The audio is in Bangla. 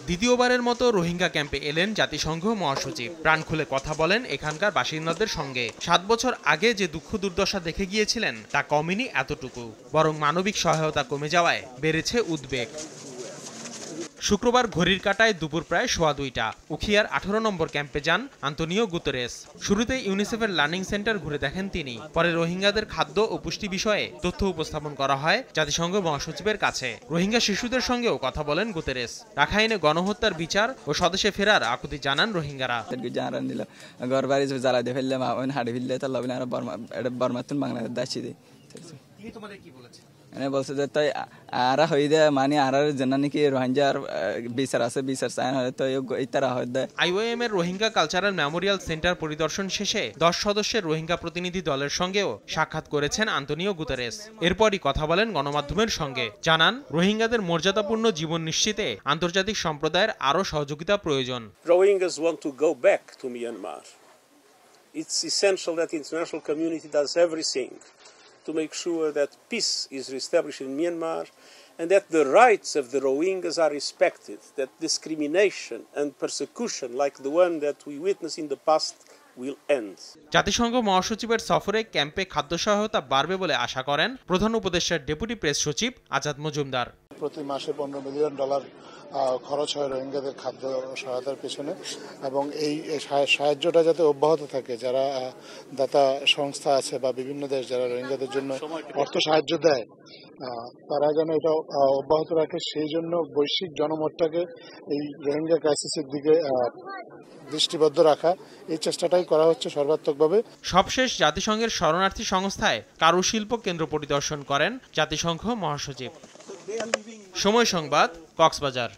দ্বিতীয়বারের মতো রোহিঙ্গা ক্যাম্পে এলেন জাতিসংঘ মহাসচিব। প্রাণ খুলে কথা বলেন এখানকার বাসিন্দাদের সঙ্গে। 7 বছর আগে যে দুঃখ দুর্দশা দেখে গিয়েছিলেন তা কমেনি এতটুকু, বরং মানবিক সহায়তা কমে যাওয়ায় বেড়েছে উদ্বেগ। শুক্রবার ঘড়ির কাঁটায় দুপুর প্রায় 2:15 উখিয়ার 18 নম্বর ক্যাম্পে যান আন্তোনিও গুতেরেস। শুরুতে ইউনিসেফের লার্নিং সেন্টার ঘুরে দেখেন তিনি। পরে রোহিঙ্গাদের খাদ্য ও পুষ্টি বিষয়ে তথ্য উপস্থাপন করা হয় জাতিসংঘ মহাসচিবের কাছে। রোহিঙ্গা শিশুদের সঙ্গেও কথা বলেন গুতেরেস। রাখাইনে গণহত্যার বিচার ও স্বদেশে ফেরার আকুতি জানান রোহিঙ্গারা। বলছে যে তাই আরা হই দে মানে আরার জন্য নাকি রোহিঙ্গার বিচার আছে, বিচার চায় না তো ইতারা হয় দে। আইওএম এর রোহিঙ্গা কালচারাল মেমোরিয়াল সেন্টার পরিদর্শন শেষে 10 সদস্যের রোহিঙ্গা প্রতিনিধি দলের সঙ্গেও সাক্ষাৎ করেছেন আন্তোনিও গুতেরেস। এরপরই কথা বলেন গণমাধ্যমের সঙ্গে। জানান রোহিঙ্গাদের মর্যাদাপূর্ণ জীবন নিশ্চিতে আন্তর্জাতিক সম্প্রদায়ের আরও সহযোগিতা প্রয়োজন। Rohingyas want to go back to Myanmar. It's essential that the international community does everything to make sure that peace is reestablished in Myanmar and that the rights of the Rohingyas are respected, that discrimination and persecution like the one that we witnessed in the past will end. জাতিসংঘ মহাসচিবের সফরে ক্যাম্পে খাদ্য সহায়তা বাড়বে বলে আশা করেন প্রধান উপদেষ্টার ডেপুটি প্রেস সচিব আজাদ মজুমদার। প্রতি মাসে $15 মিলিয়ন খরচ হয় রোহিঙ্গাদের খাদ্য সহায়তার পেছনে, এবং এই সাহায্যটা যাতে অব্যাহত থাকে। যারা দাতা সংস্থা আছে বা বিভিন্ন দেশ যারা রোহিঙ্গাদের জন্য অর্থ সাহায্য দেয় তারা যেন এটা অব্যাহত রাখে, সেই জন্য বৈশ্বিক জনমতটাকে এই রোহিঙ্গা ক্রাইসিসের দিকে দৃষ্টিবদ্ধ রাখা, এই চেষ্টাটাই করা হচ্ছে সর্বাত্মকভাবে। সবশেষ জাতিসংঘের শরণার্থী সংস্থায় কারুশিল্প কেন্দ্র পরিদর্শন করেন জাতিসংঘ মহাসচিব। সময় সংবাদ, কক্সবাজার।